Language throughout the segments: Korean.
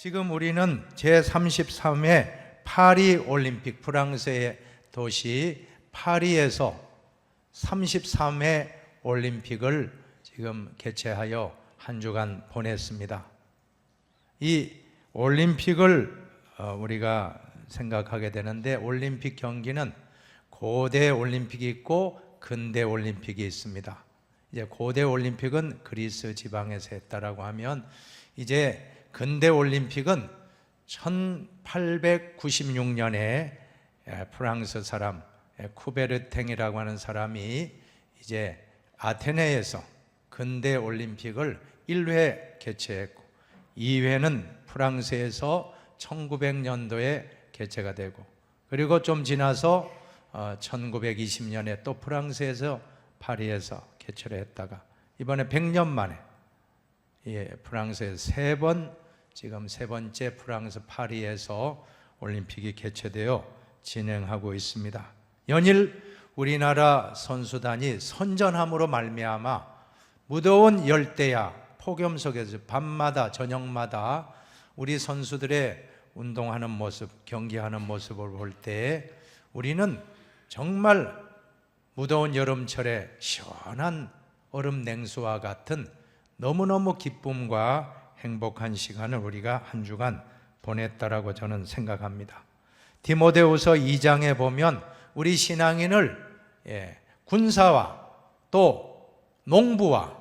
지금 우리는 제33회 파리 올림픽, 프랑스의 도시 파리에서 33회 올림픽을 지금 개최하여 한 주간 보냈습니다. 이 올림픽을 우리가 생각하게 되는데, 올림픽 경기는 고대 올림픽이 있고 근대 올림픽이 있습니다. 이제 고대 올림픽은 그리스 지방에서 했다라고 하면, 이제 근대 올림픽은 1896년에 프랑스 사람 쿠베르탱이라고 하는 사람이 이제 아테네에서 근대 올림픽을 1회 개최했고, 2회는 프랑스에서 1900년도에 개최가 되고, 그리고 좀 지나서 1920년에 또 프랑스에서 파리에서 개최를 했다가 이번에 100년 만에 프랑스에서 지금 세 번째 프랑스 파리에서 올림픽이 개최되어 진행하고 있습니다. 연일 우리나라 선수단이 선전함으로 말미암아 무더운 열대야 폭염 속에서 밤마다 저녁마다 우리 선수들의 운동하는 모습, 경기하는 모습을 볼 때 우리는 정말 무더운 여름철에 시원한 얼음 냉수와 같은 너무너무 기쁨과 행복한 시간을 우리가 한 주간 보냈다라고 저는 생각합니다. 디모데후서 2장에 보면 우리 신앙인을 군사와 또 농부와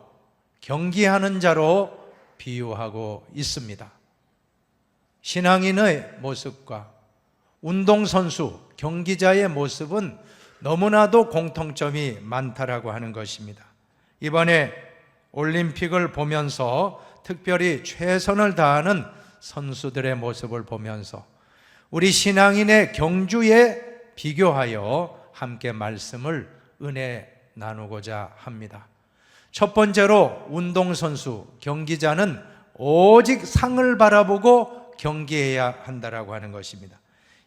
경기하는 자로 비유하고 있습니다. 신앙인의 모습과 운동선수, 경기자의 모습은 너무나도 공통점이 많다라고 하는 것입니다. 이번에 올림픽을 보면서 특별히 최선을 다하는 선수들의 모습을 보면서 우리 신앙인의 경주에 비교하여 함께 말씀을 은혜 나누고자 합니다. 첫 번째로 운동선수, 경기자는 오직 상을 바라보고 경기해야 한다라고 하는 것입니다.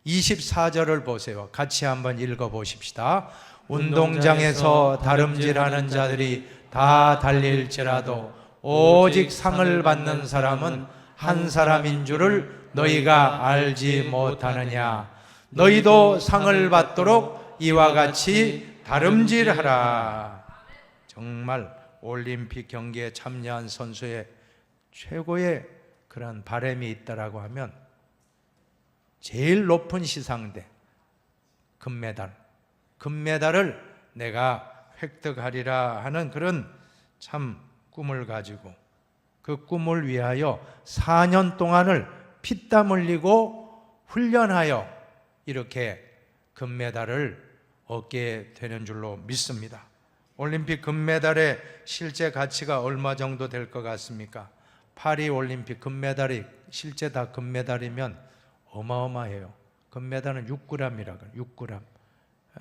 24절을 보세요. 같이 한번 읽어보십시다. 운동장에서 다름질하는 자들이 다 달릴지라도 오직 상을 받는 사람은 한 사람인 줄을 너희가 알지 못하느냐. 너희도 상을 받도록 이와 같이 다름질하라. 정말 올림픽 경기에 참여한 선수의 최고의 그런 바람이 있다라고 하면 제일 높은 시상대 금메달을 내가 획득하리라 하는 그런 참 꿈을 가지고 그 꿈을 위하여 4년 동안을 피땀 흘리고 훈련하여 이렇게 금메달을 얻게 되는 줄로 믿습니다. 올림픽 금메달의 실제 가치가 얼마 정도 될 것 같습니까? 파리 올림픽 금메달이 실제 다 금메달이면 어마어마해요. 금메달은 6g이라고 해요. 6g.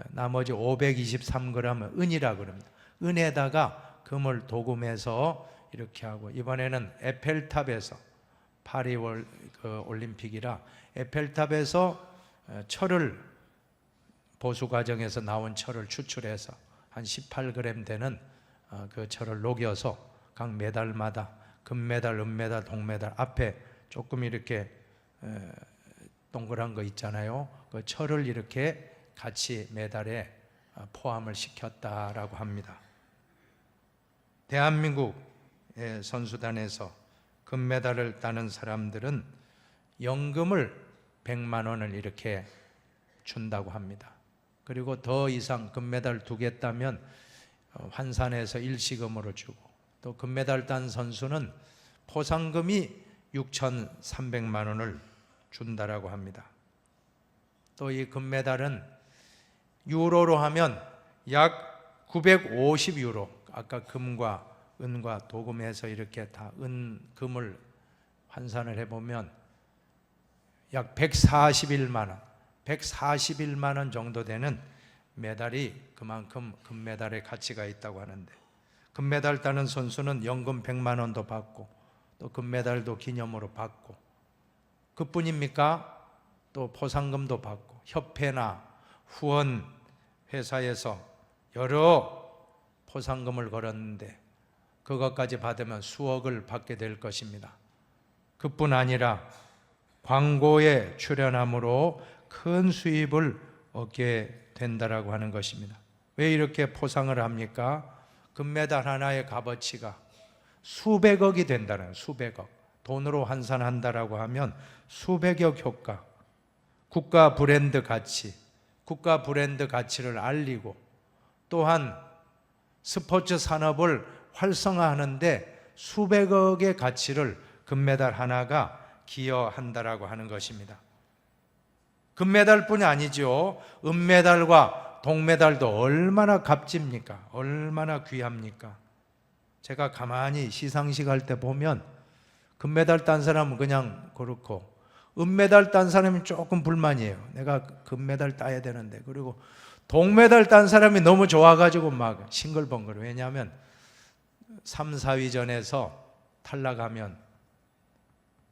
나머지 523g은 은이라고 합니다. 은에다가 금을 도금해서 이렇게 하고, 이번에는 에펠탑에서 파리 올림픽이라 에펠탑에서 철을 보수 과정에서 나온 철을 추출해서 한 18g 되는 그 철을 녹여서 각 메달마다 금메달, 은메달, 동메달 앞에 조금 이렇게 동그란 거 있잖아요. 그 철을 이렇게 같이 메달에 포함을 시켰다라고 합니다. 대한민국 선수단에서 금메달을 따는 사람들은 연금을 100만 원을 이렇게 준다고 합니다. 그리고 더 이상 금메달 2개 따면 환산해서 일시금으로 주고, 또 금메달 딴 선수는 포상금이 6,300만 원을 준다라고 합니다. 또 이 금메달은 유로로 하면 약 950유로, 아까 금과 은과 도금해서 이렇게 다 금을 환산을 해보면 약 141만 원 정도 되는 메달이, 그만큼 금메달의 가치가 있다고 하는데, 금메달 따는 선수는 연금 100만 원도 받고 또 금메달도 기념으로 받고, 그뿐입니까? 또 포상금도 받고 협회나 후원 회사에서 여러 포상금을 걸었는데 그것까지 받으면 수억을 받게 될 것입니다. 그뿐 아니라 광고에 출연함으로 큰 수입을 얻게 된다라고 하는 것입니다. 왜 이렇게 포상을 합니까? 금메달 하나의 값어치가 수백억이 된다는, 수백억. 돈으로 환산한다라고 하면 수백억 효과, 국가 브랜드 가치, 국가 브랜드 가치를 알리고 또한 스포츠 산업을 활성화하는데 수백억의 가치를 금메달 하나가 기여한다라고 하는 것입니다. 금메달뿐이 아니죠. 은메달과 동메달도 얼마나 값집니까? 얼마나 귀합니까? 제가 가만히 시상식 할 때 보면 금메달 딴 사람은 그냥 그렇고 은메달 딴 사람이 조금 불만이에요. 내가 금메달 따야 되는데. 그리고 동메달 딴 사람이 너무 좋아가지고 막 싱글벙글. 왜냐하면 3, 4위전에서 탈락하면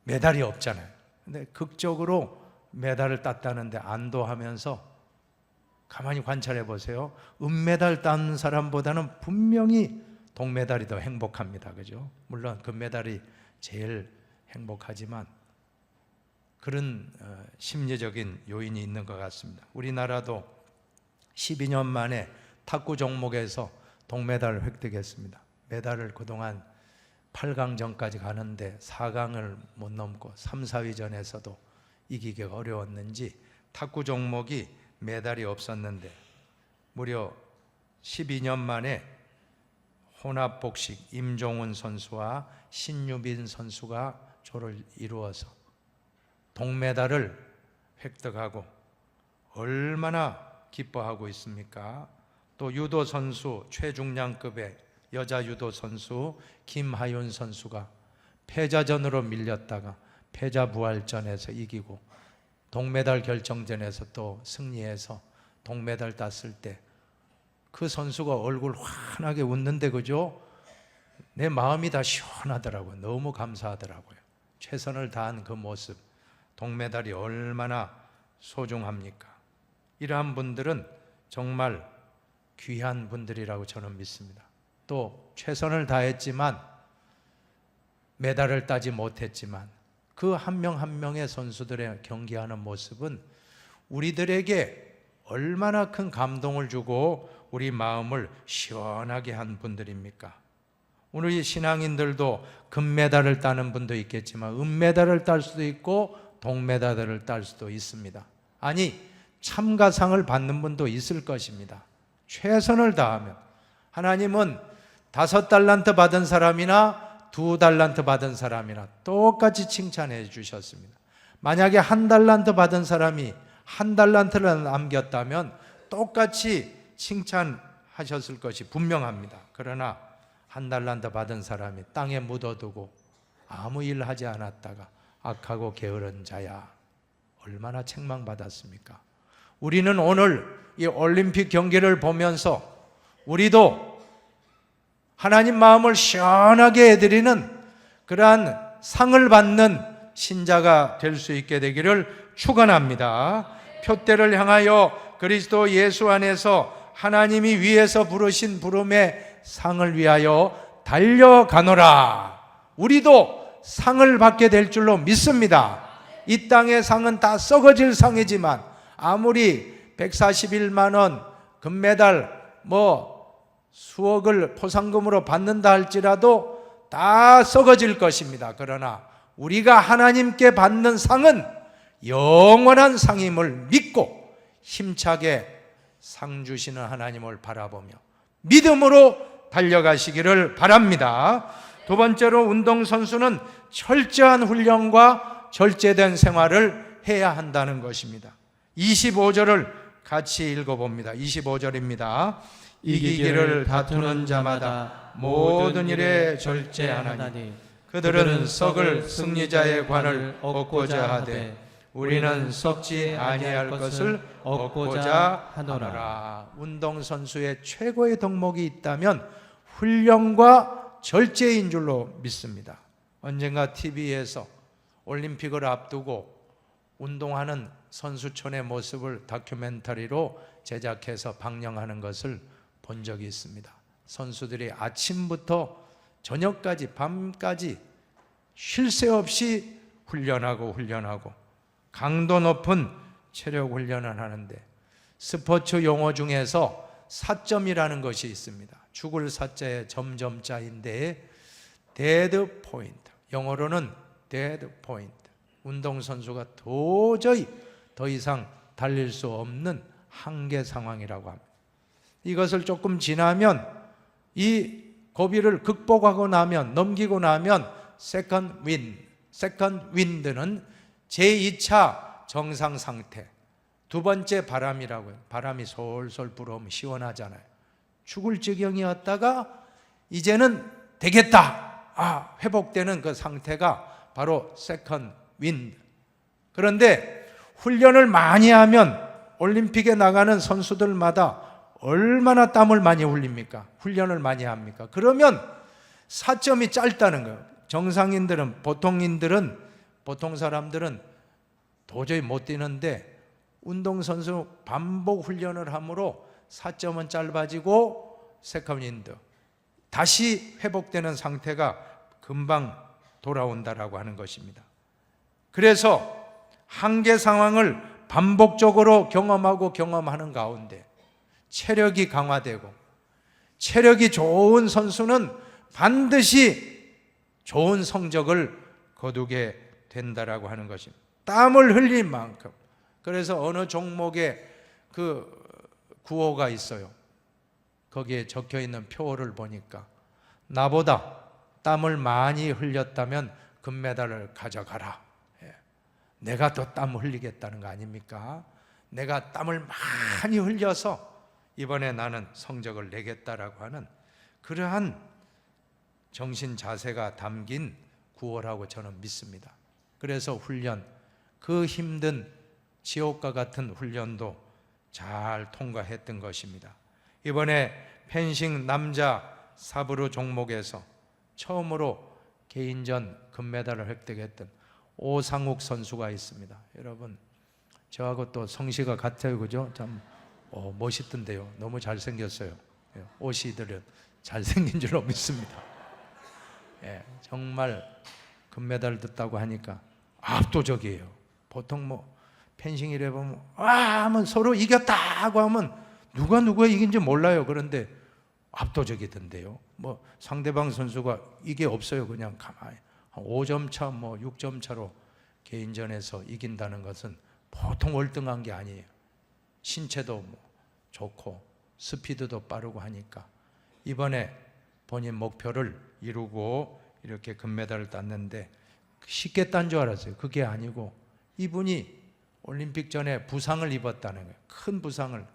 메달이 없잖아요. 근데 극적으로 메달을 땄다는데 안도하면서 가만히 관찰해 보세요. 은메달 딴 사람보다는 분명히 동메달이 더 행복합니다. 그죠? 물론 금메달이 제일 행복하지만 그런 심리적인 요인이 있는 것 같습니다. 우리나라도 12년 만에 탁구 종목에서 동메달을 획득했습니다. 메달을 그동안 8강전까지 가는데 4강을 못 넘고 3, 4위전에서도 이기기가 어려웠는지 탁구 종목이 메달이 없었는데 무려 12년 만에 혼합복식 임종훈 선수와 신유빈 선수가 조를 이루어서 동메달을 획득하고 얼마나 기뻐하고 있습니까? 또 유도 선수 최중량급의 여자 유도 선수 김하윤 선수가 패자전으로 밀렸다가 패자부활전에서 이기고 동메달 결정전에서 또 승리해서 동메달 땄을 때 그 선수가 얼굴 환하게 웃는데 그죠? 내 마음이 다 시원하더라고요. 너무 감사하더라고요. 최선을 다한 그 모습, 동메달이 얼마나 소중합니까? 이러한 분들은 정말 귀한 분들이라고 저는 믿습니다. 또 최선을 다했지만 메달을 따지 못했지만 그 한 명 한 명의 선수들의 경기하는 모습은 우리들에게 얼마나 큰 감동을 주고 우리 마음을 시원하게 한 분들입니까? 오늘 이 신앙인들도 금메달을 따는 분도 있겠지만 은메달을 딸 수도 있고 동메달을 딸 수도 있습니다. 아니 참가상을 받는 분도 있을 것입니다. 최선을 다하면. 하나님은 5달란트 받은 사람이나 2달란트 받은 사람이나 똑같이 칭찬해 주셨습니다. 만약에 1달란트 받은 사람이 1달란트를 남겼다면 똑같이 칭찬하셨을 것이 분명합니다. 그러나 1달란트 받은 사람이 땅에 묻어두고 아무 일 하지 않았다가 악하고 게으른 자야, 얼마나 책망받았습니까? 우리는 오늘 이 올림픽 경기를 보면서 우리도 하나님 마음을 시원하게 해드리는 그러한 상을 받는 신자가 될 수 있게 되기를 축원합니다. 표대를 향하여 그리스도 예수 안에서 하나님이 위에서 부르신 부름의 상을 위하여 달려가노라. 우리도 상을 받게 될 줄로 믿습니다. 이 땅의 상은 다 썩어질 상이지만 아무리 141만 원 금메달 수억을 포상금으로 받는다 할지라도 다 썩어질 것입니다. 그러나 우리가 하나님께 받는 상은 영원한 상임을 믿고 힘차게 상 주시는 하나님을 바라보며 믿음으로 달려가시기를 바랍니다. 두 번째로 운동선수는 철저한 훈련과 절제된 생활을 해야 한다는 것입니다. 25절을 같이 읽어봅니다. 25절입니다. 이기기를 다투는 자마다 모든 일에 절제하나니 그들은 썩을 승리자의 관을 얻고자 하되 우리는 썩지 아니할 것을 얻고자 하노라. 운동선수의 최고의 덕목이 있다면 훈련과 절제인 줄로 믿습니다. 언젠가 TV에서 올림픽을 앞두고 운동하는 선수촌의 모습을 다큐멘터리로 제작해서 방영하는 것을 본 적이 있습니다. 선수들이 아침부터 저녁까지 밤까지 쉴 새 없이 훈련하고 강도 높은 체력 훈련을 하는데 스포츠 용어 중에서 사점이라는 것이 있습니다. 죽을 사자에 점점자인데 데드 포인트, 영어로는 데드 포인트, 운동선수가 도저히 더 이상 달릴 수 없는 한계 상황이라고 합니다. 이것을 조금 지나면, 이 고비를 극복하고 나면, 넘기고 나면 세컨드 윈드는 제2차 정상 상태, 두 번째 바람이라고요. 바람이 솔솔 불어오면 시원하잖아요. 죽을 지경이었다가 이제는 되겠다, 회복되는 그 상태가 바로 세컨드 윈드. 그런데 훈련을 많이 하면 올림픽에 나가는 선수들마다 얼마나 땀을 많이 흘립니까? 훈련을 많이 합니까? 그러면 사점이 짧다는 거예요. 정상인들은, 보통 사람들은 도저히 못 뛰는데 운동선수 반복 훈련을 함으로 사점은 짧아지고 세컨드 윈드, 다시 회복되는 상태가 금방 돌아온다라고 하는 것입니다. 그래서 한계 상황을 반복적으로 경험하는 가운데 체력이 강화되고, 체력이 좋은 선수는 반드시 좋은 성적을 거두게 된다라고 하는 것입니다. 땀을 흘린 만큼. 그래서 어느 종목에 그 구호가 있어요. 거기에 적혀 있는 표어를 보니까 나보다 땀을 많이 흘렸다면 금메달을 가져가라. 내가 더 땀 흘리겠다는 거 아닙니까? 내가 땀을 많이 흘려서 이번에 나는 성적을 내겠다라고 하는 그러한 정신 자세가 담긴 구호라고 저는 믿습니다. 그래서 훈련, 그 힘든 지옥과 같은 훈련도 잘 통과했던 것입니다. 이번에 펜싱 남자 사브르 종목에서 처음으로 개인전 금메달을 획득했던 오상욱 선수가 있습니다. 여러분, 저하고 또 성씨가 같아요, 그죠? 참 멋있던데요. 너무 잘생겼어요. 오씨들은 잘생긴 줄로 믿습니다. 정말 금메달 떴다고 하니까 압도적이에요. 보통 펜싱이래 보면 하면 서로 이겼다고 하면 누가 이긴지 몰라요. 그런데 압도적이던데요. 상대방 선수가 이게 없어요. 그냥 가만히 5점 차, 6점 차로 개인전에서 이긴다는 것은 보통 월등한 게 아니에요. 신체도 좋고 스피드도 빠르고 하니까 이번에 본인 목표를 이루고 이렇게 금메달을 땄는데 쉽게 딴 줄 알았어요. 그게 아니고 이분이 올림픽 전에 부상을 입었다는 거예요. 큰 부상을,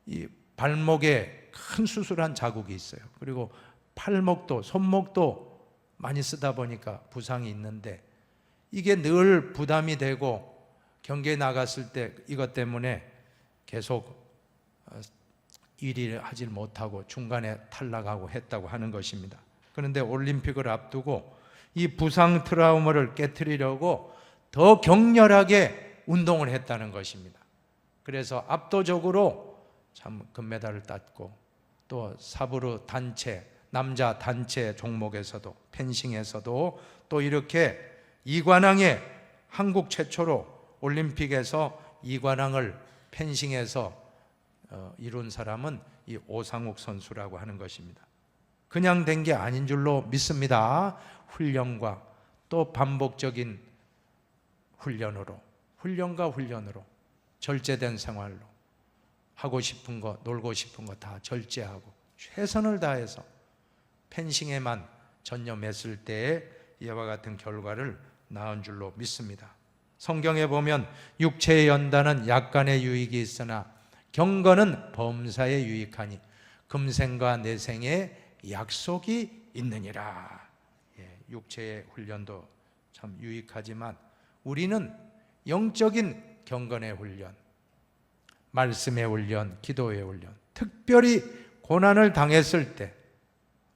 이 발목에 큰 수술한 자국이 있어요. 그리고 팔목도 손목도 많이 쓰다 보니까 부상이 있는데 이게 늘 부담이 되고 경기에 나갔을 때 이것 때문에 계속 1위를 하질 못하고 중간에 탈락하고 했다고 하는 것입니다. 그런데 올림픽을 앞두고 이 부상 트라우마를 깨트리려고 더 격렬하게 운동을 했다는 것입니다. 그래서 압도적으로 참 금메달을 땄고, 또 사브르 단체, 남자 단체 종목에서도, 펜싱에서도 또 이렇게 이관왕에 한국 최초로 올림픽에서 이관왕을 펜싱에서 이룬 사람은 이 오상욱 선수라고 하는 것입니다. 그냥 된 게 아닌 줄로 믿습니다. 훈련과 또 반복적인 훈련과 훈련으로 절제된 생활로 하고 싶은 거, 놀고 싶은 거 다 절제하고 최선을 다해서 펜싱에만 전념했을 때에 이와 같은 결과를 낳은 줄로 믿습니다. 성경에 보면 육체의 연단은 약간의 유익이 있으나 경건은 범사에 유익하니 금생과 내생에 약속이 있느니라. 육체의 훈련도 참 유익하지만 우리는 영적인 경건의 훈련, 말씀의 훈련, 기도의 훈련, 특별히 고난을 당했을 때,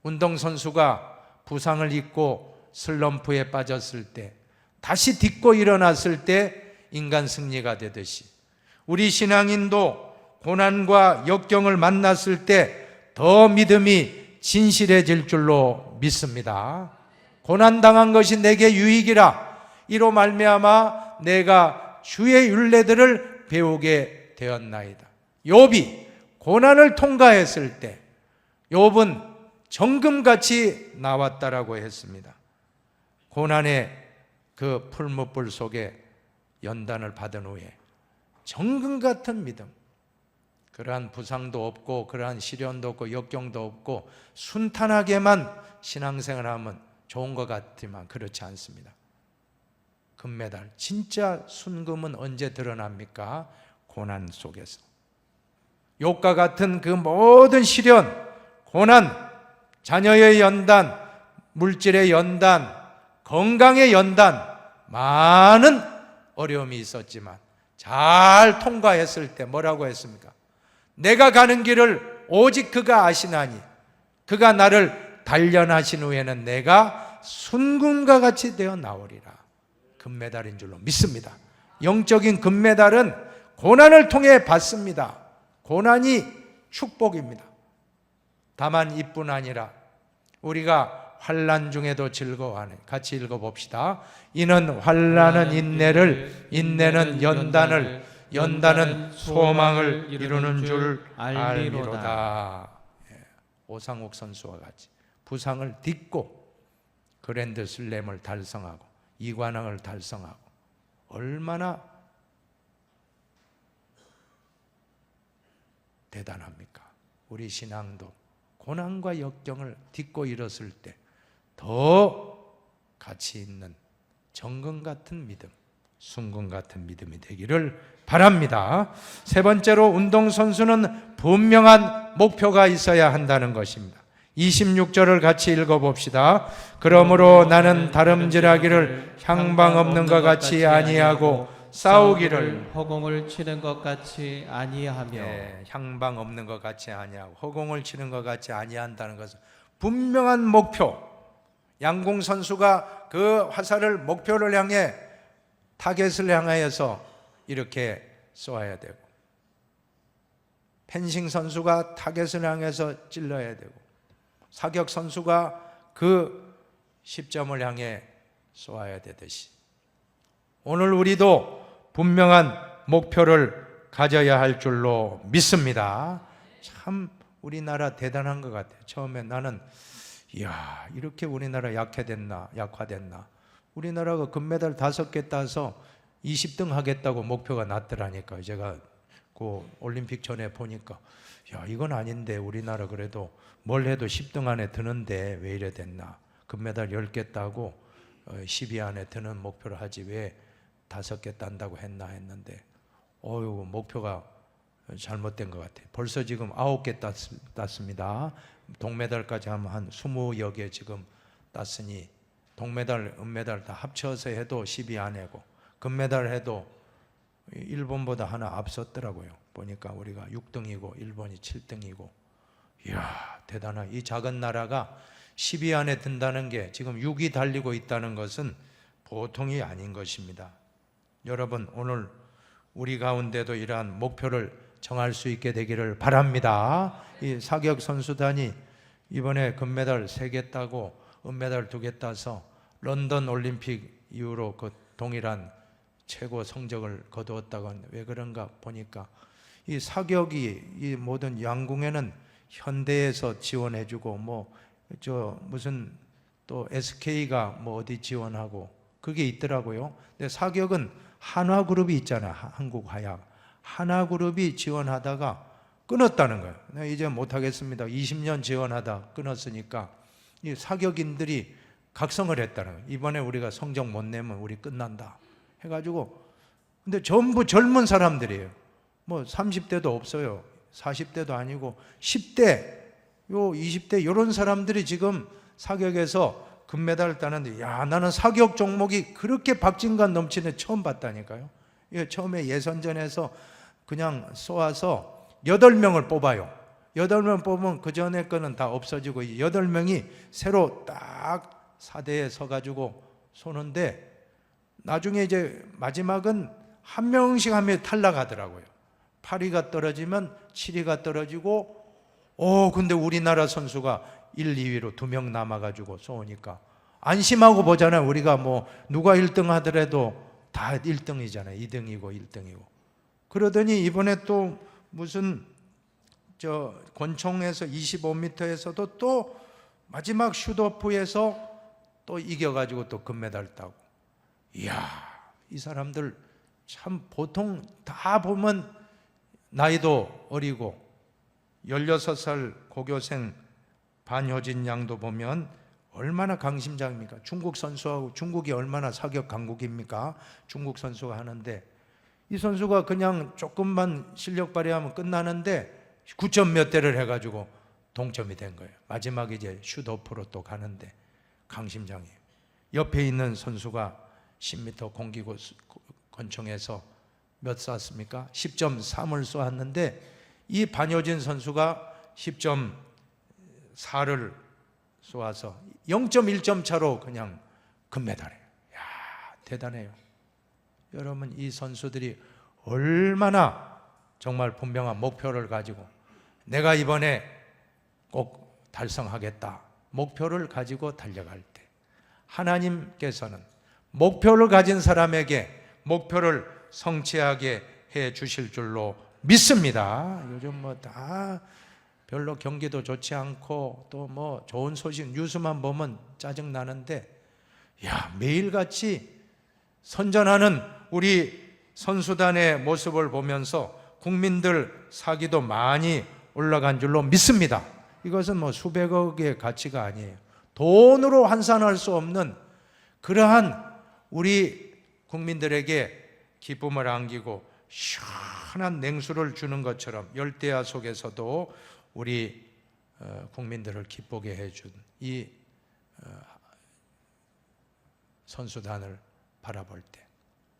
운동선수가 부상을 입고 슬럼프에 빠졌을 때, 다시 딛고 일어났을 때 인간 승리가 되듯이 우리 신앙인도 고난과 역경을 만났을 때 더 믿음이 진실해질 줄로 믿습니다. 고난당한 것이 내게 유익이라, 이로 말미암아 내가 주의 율례들을 배우게 되었나이다. 욥이 고난을 통과했을 때 욥은 정금같이 나왔다라고 했습니다. 고난의 그 풀무불 속에 연단을 받은 후에 정금 같은 믿음, 그러한 부상도 없고 그러한 시련도 없고 역경도 없고 순탄하게만 신앙생활을 하면 좋은 것 같지만 그렇지 않습니다. 금메달, 진짜 순금은 언제 드러납니까? 고난 속에서. 욥과 같은 그 모든 시련, 고난, 자녀의 연단, 물질의 연단, 건강의 연단, 많은 어려움이 있었지만 잘 통과했을 때 뭐라고 했습니까? 내가 가는 길을 오직 그가 아시나니 그가 나를 단련하신 후에는 내가 순금과 같이 되어 나오리라. 금메달인 줄로 믿습니다. 영적인 금메달은 고난을 통해 받습니다. 고난이 축복입니다. 다만 이뿐 아니라 우리가 환난 중에도 즐거워하는, 같이 읽어봅시다. 이는 환난은 인내를, 인내는 연단을, 연단은 소망을 이루는 줄 알미로다. 오상욱 선수와 같이 부상을 딛고 그랜드 슬램을 달성하고 이관왕을 달성하고 얼마나 대단합니까? 우리 신앙도 고난과 역경을 딛고 일었을 때 더 가치 있는 정금 같은 믿음, 순금 같은 믿음이 되기를 바랍니다. 세 번째로 운동선수는 분명한 목표가 있어야 한다는 것입니다. 26절을 같이 읽어봅시다. 그러므로 나는 다름질하기를 향방 없는 것 같이 아니하고 싸우기를 허공을 치는 것 같이 아니하며. 향방 없는 것 같이 아니하고 허공을 치는 것 같이 아니한다는 것은 분명한 목표. 양궁 선수가 그 화살을 목표를 향해 타겟을 향하여서 이렇게 쏘아야 되고, 펜싱 선수가 타겟을 향해서 찔러야 되고, 사격 선수가 그 10점을 향해 쏘아야 되듯이 오늘 우리도 분명한 목표를 가져야 할 줄로 믿습니다. 참 우리나라 대단한 것 같아요. 처음에 나는 이야, 이렇게 우리나라 약화됐나. 우리나라가 금메달 5개 따서 20등 하겠다고 목표가 났더라니까요. 제가 그 올림픽 전에 보니까 야, 이건 아닌데 우리나라 그래도 뭘 해도 10등 안에 드는데 왜 이래 됐나. 금메달 10개 따고 10위 안에 드는 목표를 하지 왜 5개 딴다고 했는데 목표가 잘못된 것 같아요. 벌써 지금 9개 땄습니다. 동메달까지 하면 한 20여 개 지금 땄으니 동메달, 은메달 다 합쳐서 해도 10위 안에고 금메달 해도 일본보다 하나 앞섰더라고요. 보니까 우리가 6등이고 일본이 7등이고 이야 대단하다. 이 작은 나라가 10위 안에 든다는 게 지금 6위 달리고 있다는 것은 보통이 아닌 것입니다. 여러분 오늘 우리 가운데도 이러한 목표를 정할 수 있게 되기를 바랍니다. 이 사격 선수단이 이번에 금메달 3개 따고 은메달 2개 따서 런던 올림픽 이후로 그 동일한 최고 성적을 거두었다고 하는데 왜 그런가 보니까 이 사격이 이 모든 양궁에는 현대에서 지원해주고 무슨 또 SK가 어디 지원하고 그게 있더라고요. 근데 사격은 한화그룹이 있잖아요. 한국화약. 하나그룹이 지원하다가 끊었다는 거예요. 이제 못하겠습니다. 20년 지원하다 끊었으니까 이 사격인들이 각성을 했다는 거예요. 이번에 우리가 성적 못 내면 우리 끝난다 해가지고 근데 전부 젊은 사람들이에요. 30대도 없어요. 40대도 아니고 10대, 20대 이런 사람들이 지금 사격에서 금메달을 따는데 야 나는 사격 종목이 그렇게 박진감 넘치는 처음 봤다니까요. 처음에 예선전에서 그냥 쏘아서 8명을 뽑아요. 8명 뽑으면 그 전에 거는 다 없어지고 8명이 새로 딱 사대에 서가지고 쏘는데 나중에 이제 마지막은 한 명씩 하면 탈락하더라고요. 8위가 떨어지면 7위가 떨어지고 근데 우리나라 선수가 1, 2위로 2명 남아가지고 쏘니까 안심하고 보잖아요. 우리가 누가 1등 하더라도 다 1등이잖아요. 2등이고 1등이고. 그러더니 이번에 또 무슨 권총에서 25m에서도 또 마지막 슛오프에서 또 이겨가지고 또 금메달 따고. 이야, 이 사람들 참 보통 다 보면 나이도 어리고 16살 고교생 반효진 양도 보면 얼마나 강심장입니까? 중국 선수하고, 중국이 얼마나 사격 강국입니까? 중국 선수가 하는데 이 선수가 그냥 조금만 실력 발휘하면 끝나는데 9점 몇 대를 해가지고 동점이 된 거예요. 마지막에 이제 슛오프로 또 가는데 강심장이에요. 옆에 있는 선수가 10m 공기고 권총에서 몇 쐈습니까? 10.3을 쏘았는데 이 반효진 선수가 10.4를 쏘아서 0.1점 차로 그냥 금메달이에요. 야, 대단해요. 여러분, 이 선수들이 얼마나 정말 분명한 목표를 가지고 내가 이번에 꼭 달성하겠다 목표를 가지고 달려갈 때 하나님께서는 목표를 가진 사람에게 목표를 성취하게 해 주실 줄로 믿습니다. 요즘 뭐 다 별로 경기도 좋지 않고 또 뭐 좋은 소식 뉴스만 보면 짜증 나는데, 야, 매일같이 선전하는 우리 선수단의 모습을 보면서 국민들 사기도 많이 올라간 줄로 믿습니다. 이것은 뭐 수백억의 가치가 아니에요. 돈으로 환산할 수 없는 그러한 우리 국민들에게 기쁨을 안기고 시원한 냉수를 주는 것처럼 열대야 속에서도 우리 국민들을 기쁘게 해준 이 선수단을 바라볼 때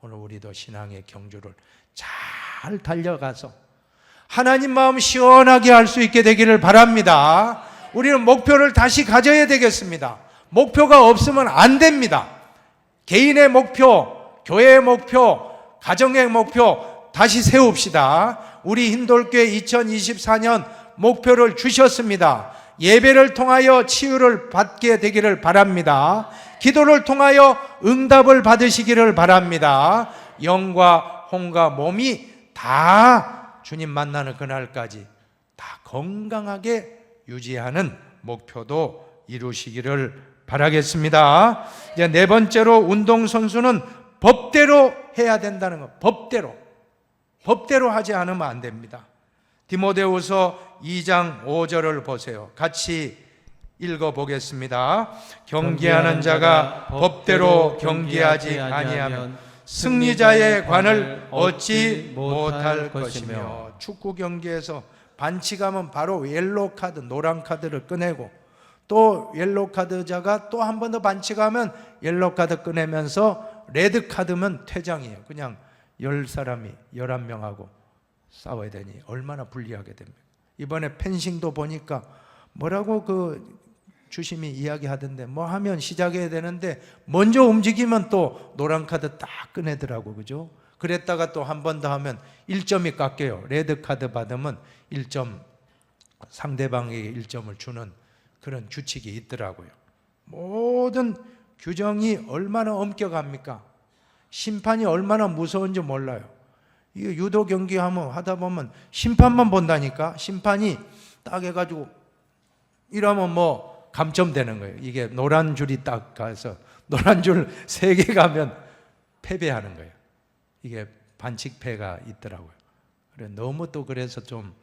오늘 우리도 신앙의 경주를 잘 달려가서 하나님 마음 시원하게 할 수 있게 되기를 바랍니다. 우리는 목표를 다시 가져야 되겠습니다. 목표가 없으면 안 됩니다. 개인의 목표, 교회의 목표, 가정의 목표 다시 세웁시다. 우리 흰돌교회 2024년 목표를 주셨습니다. 예배를 통하여 치유를 받게 되기를 바랍니다. 기도를 통하여 응답을 받으시기를 바랍니다. 영과 혼과 몸이 다 주님 만나는 그날까지 다 건강하게 유지하는 목표도 이루시기를 바라겠습니다. 이제 네 번째로 운동선수는 법대로 해야 된다는 것. 법대로 하지 않으면 안 됩니다. 디모데후서 2장 5절을 보세요. 같이 읽어보겠습니다. 경계하는 자가 법대로 경계하지 아니하면 승리자의 관을 얻지 못할 것이며. 축구 경기에서 반칙하면 바로 옐로우 카드, 노란 카드를 꺼내고 또 옐로우 카드자가 또 한 번 더 반칙하면 옐로우 카드 꺼내면서 레드 카드면 퇴장이에요. 그냥 10사람이 11명하고 싸워야 되니 얼마나 불리하게 됩니까? 이번에 펜싱도 보니까 뭐라고 그 주심이 이야기하던데 뭐 하면 시작해야 되는데 먼저 움직이면 또 노란 카드 딱 꺼내더라고, 그죠? 그랬다가 또 한 번 더 하면 1점이 깎여요. 레드 카드 받으면 1점, 상대방에게 1점을 주는 그런 규칙이 있더라고요. 모든 규정이 얼마나 엄격합니까? 심판이 얼마나 무서운지 몰라요. 이게 유도 경기 하다 보면 심판만 본다니까. 심판이 딱 해가지고 이러면 뭐 감점되는 거예요. 이게 노란 줄이 딱 가서 노란 줄 3개 가면 패배하는 거예요. 이게 반칙패가 있더라고요. 그래, 너무 또 그래서 좀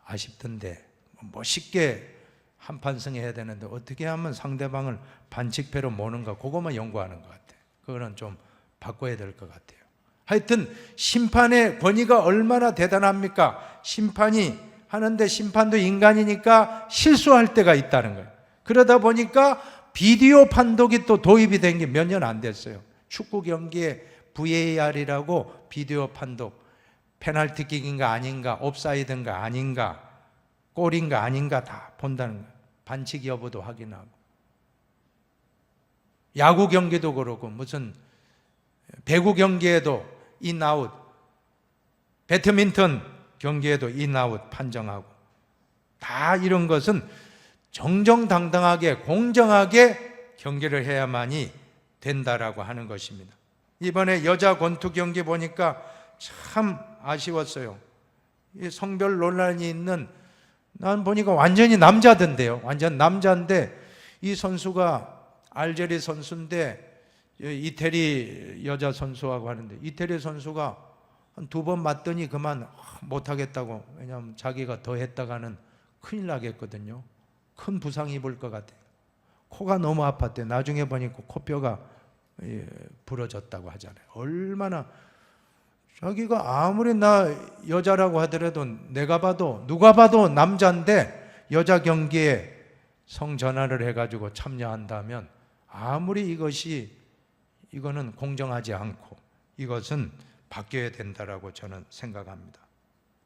아쉽던데 멋있게 한판승 해야 되는데 어떻게 하면 상대방을 반칙패로 모는가, 그것만 연구하는 것 같아요. 그거는 좀 바꿔야 될 것 같아요. 하여튼 심판의 권위가 얼마나 대단합니까? 심판이 하는데 심판도 인간이니까 실수할 때가 있다는 거예요. 그러다 보니까 비디오 판독이 또 도입이 된 게 몇 년 안 됐어요. 축구 경기에 VAR이라고 비디오 판독, 페널티킥인가 아닌가, 옵사이드인가 아닌가, 골인가 아닌가 다 본다는 거예요. 반칙 여부도 확인하고. 야구 경기도 그렇고 무슨 배구 경기에도 인아웃, 배드민턴 경기에도 인아웃 판정하고, 다 이런 것은 정정당당하게 공정하게 경기를 해야만이 된다라고 하는 것입니다. 이번에 여자 권투 경기 보니까 참 아쉬웠어요. 이 성별 논란이 있는, 난 보니까 완전히 남자던데요. 완전 남자인데 이 선수가 알제리 선수인데 이태리 여자 선수하고 하는데 이태리 선수가 한 2번 맞더니 그만 못하겠다고. 왜냐하면 자기가 더 했다가는 큰일 나겠거든요. 큰 부상 입을 것 같아요. 코가 너무 아팠대. 나중에 보니까 코뼈가 부러졌다고 하잖아요. 얼마나, 자기가 아무리 나 여자라고 하더라도 내가 봐도 누가 봐도 남자인데 여자 경기에 성전환을 해가지고 참여한다면 아무리 이거는 공정하지 않고 이것은 바뀌어야 된다라고 저는 생각합니다.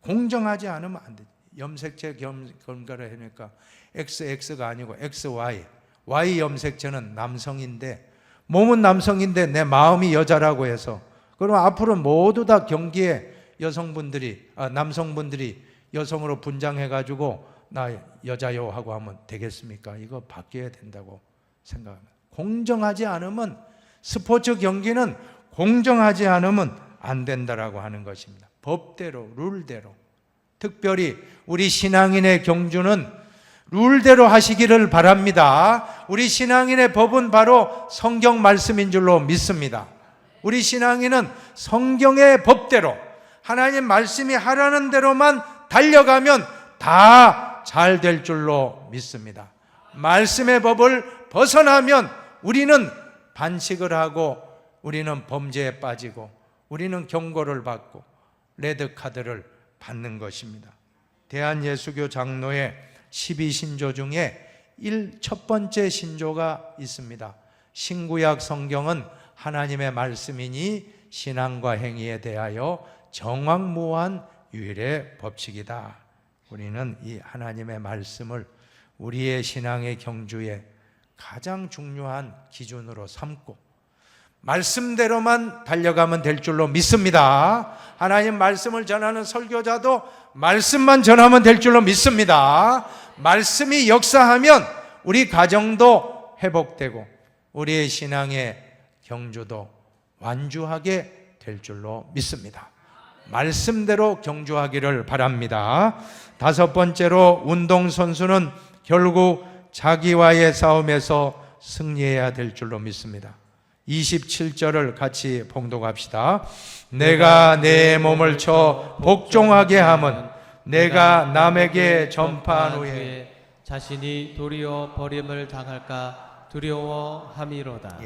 공정하지 않으면 안 되죠. 염색체 검사를 해니까 XX가 아니고 XY, Y 염색체는 남성인데 몸은 남성인데 내 마음이 여자라고 해서, 그럼 앞으로 모두 다 경기에 남성분들이 여성으로 분장해가지고 나 여자요 하고 하면 되겠습니까? 이거 바뀌어야 된다고 생각합니다. 공정하지 않으면, 스포츠 경기는 공정하지 않으면 안 된다라고 하는 것입니다. 법대로, 룰대로. 특별히 우리 신앙인의 경주는 룰대로 하시기를 바랍니다. 우리 신앙인의 법은 바로 성경 말씀인 줄로 믿습니다. 우리 신앙인은 성경의 법대로 하나님 말씀이 하라는 대로만 달려가면 다 잘 될 줄로 믿습니다. 말씀의 법을 벗어나면 우리는 반칙을 하고 우리는 범죄에 빠지고 우리는 경고를 받고 레드카드를 받는 것입니다. 대한예수교 장로의 12신조 중에 첫 번째 신조가 있습니다. 신구약 성경은 하나님의 말씀이니 신앙과 행위에 대하여 정확무한 유일의 법칙이다. 우리는 이 하나님의 말씀을 우리의 신앙의 경주에 가장 중요한 기준으로 삼고 말씀대로만 달려가면 될 줄로 믿습니다. 하나님 말씀을 전하는 설교자도 말씀만 전하면 될 줄로 믿습니다. 말씀이 역사하면 우리 가정도 회복되고 우리의 신앙의 경주도 완주하게 될 줄로 믿습니다. 말씀대로 경주하기를 바랍니다. 5번째로, 운동선수는 결국 자기와의 싸움에서 승리해야 될 줄로 믿습니다. 27절을 같이 봉독합시다. 내가 내 몸을 쳐 복종하게 함은 내가 남에게 전파한 후에 자신이 도리어 버림을 당할까 두려워함이로다.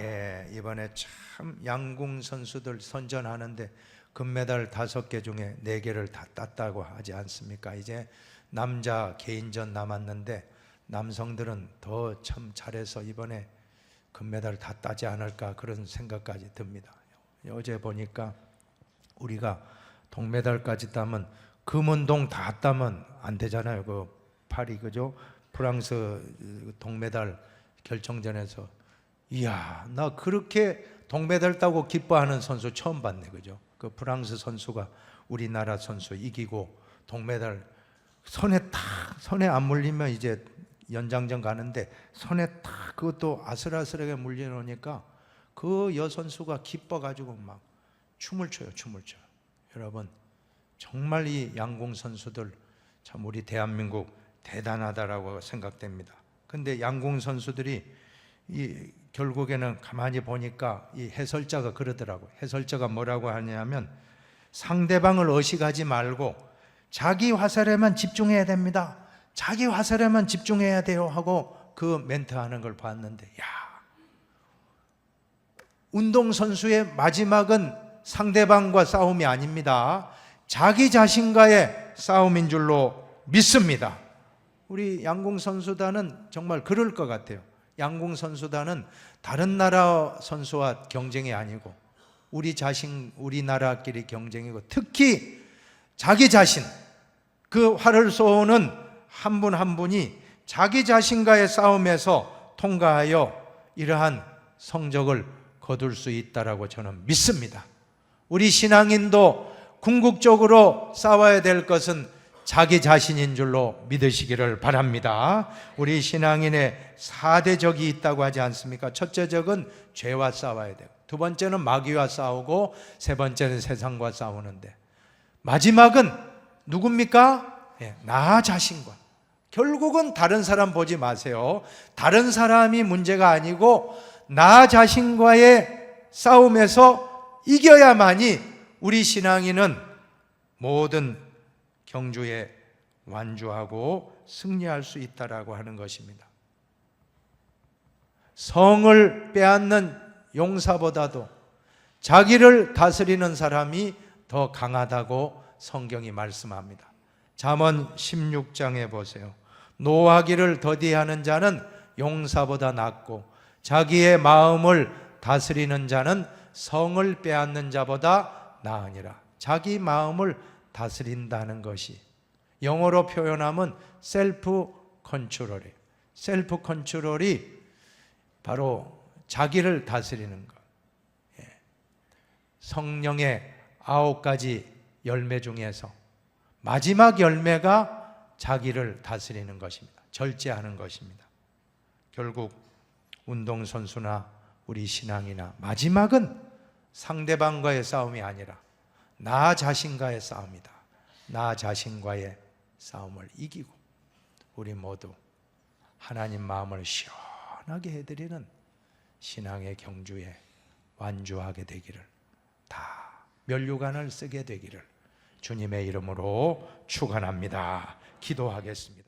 이번에 참 양궁 선수들 선전하는데 금메달 5개 중에 4개를 다 땄다고 하지 않습니까? 이제 남자 개인전 남았는데 남성들은 더 참 잘해서 이번에 금메달 다 따지 않을까 그런 생각까지 듭니다. 어제 보니까 우리가 동메달까지 따면 금은동 다 따면 안 되잖아요. 그 파리, 그죠? 프랑스 동메달 결정전에서 이야, 나 그렇게 동메달 따고 기뻐하는 선수 처음 봤네, 그죠? 그 프랑스 선수가 우리나라 선수 이기고 동메달 손에 안 물리면 이제 연장전 가는데 손에 탁 그것도 아슬아슬하게 물려놓으니까 그 여선수가 기뻐가지고 막 춤을 춰요. 여러분, 정말 이 양궁 선수들 참 우리 대한민국 대단하다라고 생각됩니다. 근데 양궁 선수들이 결국에는 가만히 보니까 이 해설자가 그러더라고요. 해설자가 뭐라고 하냐면 상대방을 의식하지 말고 자기 화살에만 집중해야 됩니다. 자기 화살에만 집중해야 돼요 하고 그 멘트 하는 걸 봤는데, 야, 운동선수의 마지막은 상대방과 싸움이 아닙니다. 자기 자신과의 싸움인 줄로 믿습니다. 우리 양궁선수단은 정말 그럴 것 같아요. 양궁선수단은 다른 나라 선수와 경쟁이 아니고 우리나라끼리 경쟁이고, 특히 자기 자신, 그 활을 쏘는 한 분 한 분이 자기 자신과의 싸움에서 통과하여 이러한 성적을 거둘 수 있다라고 저는 믿습니다. 우리 신앙인도 궁극적으로 싸워야 될 것은 자기 자신인 줄로 믿으시기를 바랍니다. 우리 신앙인의 4대 적이 있다고 하지 않습니까? 첫째 적은 죄와 싸워야 돼요. 두 번째는 마귀와 싸우고 세 번째는 세상과 싸우는데 마지막은 누굽니까? 나 자신과. 결국은 다른 사람 보지 마세요. 다른 사람이 문제가 아니고 나 자신과의 싸움에서 이겨야만이 우리 신앙인은 모든 경주에 완주하고 승리할 수 있다라고 하는 것입니다. 성을 빼앗는 용사보다도 자기를 다스리는 사람이 더 강하다고 성경이 말씀합니다. 잠언 16장에 보세요. 노하기를 더디하는 자는 용사보다 낫고 자기의 마음을 다스리는 자는 성을 빼앗는 자보다 나으니라. 자기 마음을 다스린다는 것이 영어로 표현하면 셀프 컨트롤이에요. 셀프 컨트롤이 바로 자기를 다스리는 것. 성령의 9가지 열매 중에서 마지막 열매가 자기를 다스리는 것입니다. 절제하는 것입니다. 결국 운동선수나 우리 신앙이나 마지막은 상대방과의 싸움이 아니라 나 자신과의 싸움이다. 나 자신과의 싸움을 이기고 우리 모두 하나님 마음을 시원하게 해드리는 신앙의 경주에 완주하게 되기를, 다 면류관을 쓰게 되기를 주님의 이름으로 축원합니다. 기도하겠습니다.